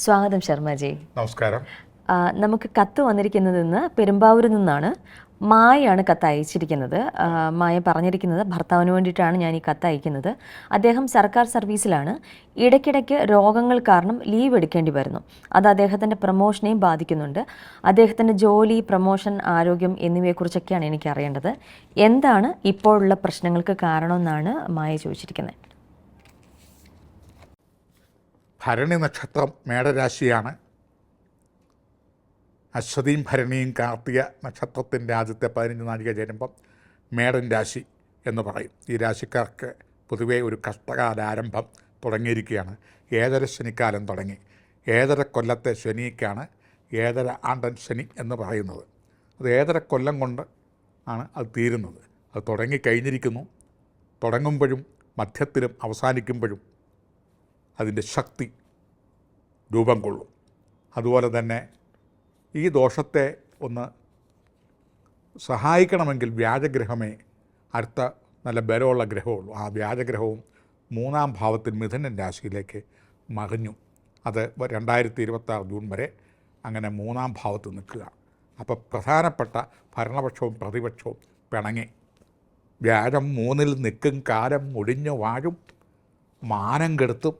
സ്വാഗതം ശർമ്മജി. നമസ്കാരം. നമുക്ക് കത്ത് വന്നിരിക്കുന്നത് പെരുമ്പാവൂരിൽ നിന്നാണ്. മായയാണ് കത്ത് അയച്ചിരിക്കുന്നത്. മായ പറഞ്ഞിരിക്കുന്നത് ഭർത്താവിന് വേണ്ടിയിട്ടാണ് ഞാൻ ഈ കത്ത് അയക്കുന്നത്. അദ്ദേഹം സർക്കാർ സർവീസിലാണ്. ഇടയ്ക്കിടയ്ക്ക് രോഗങ്ങൾ കാരണം ലീവ് എടുക്കേണ്ടി വരുന്നു. അത് അദ്ദേഹത്തിൻ്റെ പ്രമോഷനെയും ബാധിക്കുന്നുണ്ട്. അദ്ദേഹത്തിൻ്റെ ജോലി, പ്രമോഷൻ, ആരോഗ്യം എന്നിവയെക്കുറിച്ചൊക്കെയാണ് എനിക്ക് അറിയേണ്ടത്. എന്താണ് ഇപ്പോഴുള്ള പ്രശ്നങ്ങൾക്ക് കാരണമെന്നാണ് മായ ചോദിച്ചിരിക്കുന്നത്. ഭരണി നക്ഷത്രം മേടരാശിയാണ്. അശ്വതിയും ഭരണിയും കാർത്തിക നക്ഷത്രത്തിൻ്റെ ആദ്യത്തെ 15 നാഴിക ചേരുമ്പം മേടൻ രാശി എന്ന് പറയും. ഈ രാശിക്കാർക്ക് പൊതുവേ ഒരു കഷ്ടകാലാരംഭം തുടങ്ങിയിരിക്കുകയാണ്. ഏഴര ശനിക്കാലം തുടങ്ങി. ഏഴര കൊല്ലത്തെ ശനിക്കാണ് ഏഴര ആണ്ടൻ ശനി എന്ന് പറയുന്നത്. അത് ഏഴര കൊല്ലം കൊണ്ട് ആണ് അത് തീരുന്നത്. അത് തുടങ്ങിക്കഴിഞ്ഞിരിക്കുന്നു. തുടങ്ങുമ്പോഴും മധ്യത്തിലും അവസാനിക്കുമ്പോഴും അതിൻ്റെ ശക്തി രൂപം കൊള്ളും. അതുപോലെ തന്നെ ഈ ദോഷത്തെ ഒന്ന് സഹായിക്കണമെങ്കിൽ വ്യാജഗ്രഹമേ അടുത്ത നല്ല ബലമുള്ള ഗ്രഹമുള്ളൂ. ആ വ്യാജഗ്രഹവും 3-ാം ഭാവത്തിൽ മിഥുനൻ രാശിയിലേക്ക് മറിഞ്ഞു. അത് 2026 ജൂൺ വരെ അങ്ങനെ 3-ാം ഭാവത്ത് നിൽക്കുക. അപ്പോൾ പ്രധാനപ്പെട്ട ഭരണപക്ഷവും പ്രതിപക്ഷവും പിണങ്ങി. വ്യാഴം 3-ൽ നിൽക്കും കാലം ഒഴിഞ്ഞു വാഴും, മാനം കെടുത്തും,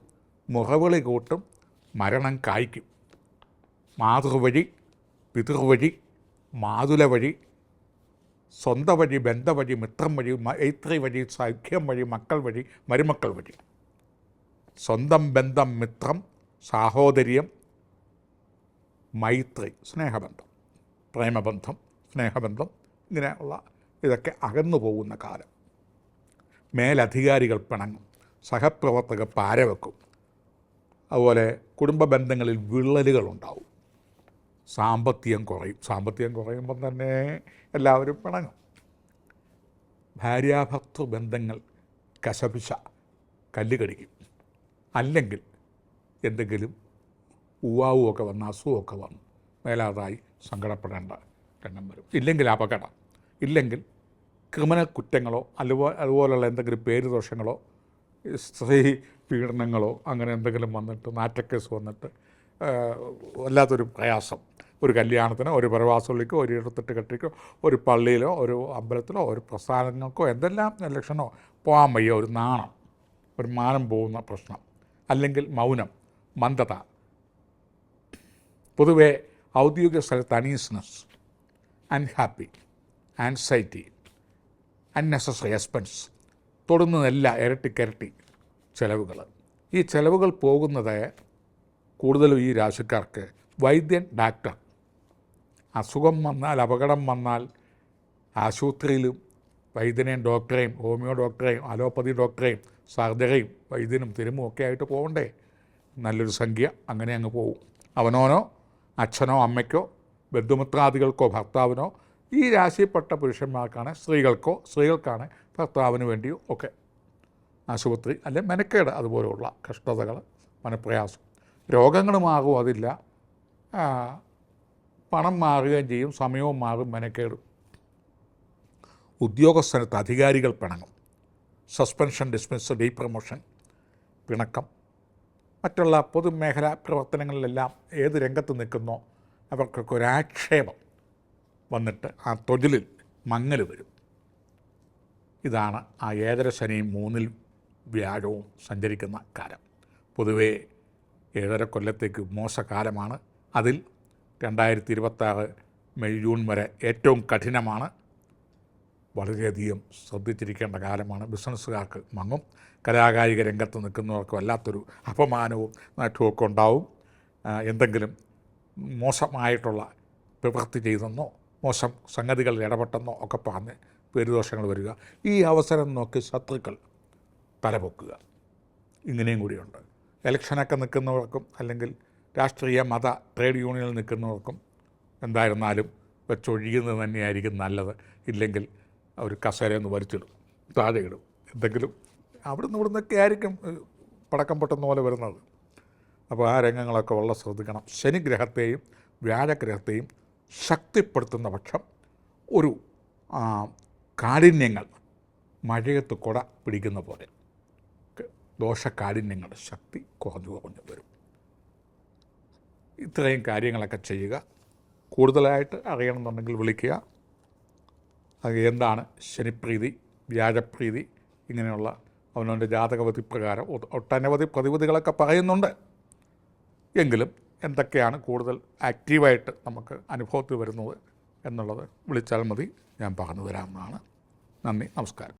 മുഖവിളി കൂട്ടും, മരണം കായ്ക്കും. മാതൃവഴി, പിതൃവഴി, മാതുല വഴി, സ്വന്തം വഴി, ബന്ധവഴി, മിത്രം വഴി, മൈത്രി വഴി, സൗഖ്യം വഴി, മക്കൾ വഴി, മരുമക്കൾ വഴി. സ്വന്തം ബന്ധം, മിത്രം, സാഹോദര്യം, മൈത്രി, സ്നേഹബന്ധം, പ്രേമബന്ധം, സ്നേഹബന്ധം, ഇങ്ങനെയുള്ള ഇതൊക്കെ അകന്നു പോകുന്ന കാലം. മേലധികാരികൾ പിണങ്ങും, സഹപ്രവർത്തകർ പാരവെക്കും. അതുപോലെ കുടുംബ ബന്ധങ്ങളിൽ വിള്ളലുകളുണ്ടാവും. സാമ്പത്തികം കുറയുമ്പം തന്നെ എല്ലാവരും പിണങ്ങും. ഭാര്യാഭർത്തൃ ബന്ധങ്ങൾ കശപിശ, കല്ലുകടിക്കും. അല്ലെങ്കിൽ എന്തെങ്കിലും ഉവാവുമൊക്കെ വന്ന് അസുഖമൊക്കെ വന്ന് മേലാതായി സങ്കടപ്പെടേണ്ട രംഗം വരും. ഇല്ലെങ്കിൽ അപകടം, ഇല്ലെങ്കിൽ ക്രിമിനൽ കുറ്റങ്ങളോ അതുപോലുള്ള എന്തെങ്കിലും പേരുദോഷങ്ങളോ സ്ത്രീ പീഡനങ്ങളോ അങ്ങനെ എന്തെങ്കിലും വന്നിട്ട് നാറ്റക്കേസ് വന്നിട്ട് വല്ലാത്തൊരു പ്രയാസം. ഒരു കല്യാണത്തിനോ ഒരു പ്രവാസങ്ങളിലേക്കോ ഒരു ഇടത്തിട്ട് കെട്ടിക്കോ ഒരു പള്ളിയിലോ ഒരു അമ്പലത്തിലോ ഒരു പ്രസ്ഥാനങ്ങൾക്കോ എന്തെല്ലാം ലക്ഷണമോ പോകാൻ വയ്യ. ഒരു നാണം, ഒരു മാനം പോകുന്ന പ്രശ്നം, അല്ലെങ്കിൽ മൗനം, മന്ദത. പൊതുവേ ഔദ്യോഗിക സ്ഥലത്ത് അണീസ്നെസ്, അൺഹാപ്പി, ആൻസൈറ്റി, അൺനെസസറി എക്സ്പെൻസ്, തൊടുന്നതെല്ലാം ഇരട്ടിക്കരട്ടി ചിലവുകൾ. ഈ ചിലവുകൾ പോകുന്നത് കൂടുതലും ഈ രാശിക്കാർക്ക് വൈദ്യൻ, ഡാക്ടർ. അസുഖം വന്നാൽ, അപകടം വന്നാൽ ആശുപത്രിയിലും വൈദ്യനെയും ഡോക്ടറെയും, ഹോമിയോ ഡോക്ടറെയും, അലോപ്പതി ഡോക്ടറെയും, സർജറിയും വൈദ്യനും തിരുമും ഒക്കെ ആയിട്ട് പോകണ്ടേ. നല്ലൊരു സംഖ്യ അങ്ങനെ അങ്ങ് പോകും. അവനോനോ അച്ഛനോ അമ്മയ്ക്കോ ബന്ധുമിത്രാദികൾക്കോ ഭർത്താവിനോ, ഈ രാശിയിൽപ്പെട്ട പുരുഷന്മാർക്കാണ്, സ്ത്രീകൾക്കാണ് ഭർത്താവിന് വേണ്ടിയോ ഒക്കെ ആശുപത്രി അല്ലെ മെനക്കേട്, അതുപോലെയുള്ള കഷ്ടതകൾ, മനപ്രയാസം. രോഗങ്ങൾ മാറും, അതില്ല. പണം മാറുകയും ചെയ്യും, സമയവും മാറും, മെനക്കേടും. ഉദ്യോഗസ്ഥനത്ത് അധികാരികൾ പിണങ്ങും. സസ്പെൻഷൻ, ഡിസ്മിസ്, ഡീപ്രമോഷൻ, പിണക്കം. മറ്റുള്ള പൊതുമേഖലാ പ്രവർത്തനങ്ങളിലെല്ലാം ഏത് രംഗത്ത് നിൽക്കുന്നോ അവർക്കൊക്കെ ഒരാക്ഷേപം വന്നിട്ട് ആ തൊഴിലിൽ മങ്ങൽ വരും. ഇതാണ് ആ ഏഴര ശനിയും 3-ൽ വ്യാഴവും സഞ്ചരിക്കുന്ന കാലം. പൊതുവേ 7.5 കൊല്ലത്തേക്ക് മോശകാലമാണ്. അതിൽ 2026 മെയ് ജൂൺ വരെ ഏറ്റവും കഠിനമാണ്. വളരെയധികം ശ്രദ്ധിച്ചിരിക്കേണ്ട കാലമാണ്. ബിസിനസ്സുകാർക്ക് മങ്ങും. കലാകായിക രംഗത്ത് നിൽക്കുന്നവർക്ക് വല്ലാത്തൊരു അപമാനവും നേട്ടവുമൊക്കെ ഉണ്ടാവും. എന്തെങ്കിലും മോശമായിട്ടുള്ള പ്രവൃത്തി ചെയ്തെന്നോ മോശം സംഗതികളിൽ ഇടപെട്ടെന്നോ ഒക്കെ പറഞ്ഞ് പേരുദോഷങ്ങൾ വരിക. ഈ അവസരം നോക്കി ശത്രുക്കൾ തലപൊക്കുക. ഇങ്ങനെയും കൂടിയുണ്ട്. ഇലക്ഷനൊക്കെ നിൽക്കുന്നവർക്കും അല്ലെങ്കിൽ രാഷ്ട്രീയ മത ട്രേഡ് യൂണിയനിൽ നിൽക്കുന്നവർക്കും എന്തായിരുന്നാലും വെച്ചൊഴിയുന്നത് തന്നെയായിരിക്കും നല്ലത്. ഇല്ലെങ്കിൽ ഒരു കസേരയൊന്ന് വലിച്ചിടും, താഴെ ഇടും. എന്തെങ്കിലും അവിടുന്ന് ഇവിടുന്നൊക്കെ ആയിരിക്കും പടക്കം പൊട്ടുന്ന പോലെ വരുന്നത്. അപ്പോൾ ആ രംഗങ്ങളൊക്കെ വളരെ ശ്രദ്ധിക്കണം. ശനിഗ്രഹത്തെയും വ്യാഴഗ്രഹത്തെയും ശക്തിപ്പെടുത്തുന്ന പക്ഷം ഒരു കാഠിന്യങ്ങൾ മഴയത്ത് കുട പിടിക്കുന്ന പോലെ ദോഷകാഠിന്യങ്ങളുടെ ശക്തി കുറഞ്ഞു വരും. ഇത്രയും കാര്യങ്ങളൊക്കെ ചെയ്യുക. കൂടുതലായിട്ട് അറിയണമെന്നുണ്ടെങ്കിൽ വിളിക്കുക. അത് എന്താണ് ശനിപ്രീതി, വ്യാഴപ്രീതി, ഇങ്ങനെയുള്ള അവനവൻ്റെ ജാതകവിധി പ്രകാരം ഒട്ടനവധി പ്രതിവിധികളൊക്കെ പറയുന്നുണ്ട്. എങ്കിലും എന്തൊക്കെയാണ് കൂടുതൽ ആക്റ്റീവായിട്ട് നമുക്ക് അനുഭവത്തിൽ വരുന്നത് എന്നുള്ളത് വിളിച്ചാൽ മതി, ഞാൻ പറഞ്ഞു തരാവുന്നതാണ്. നന്ദി, നമസ്കാരം.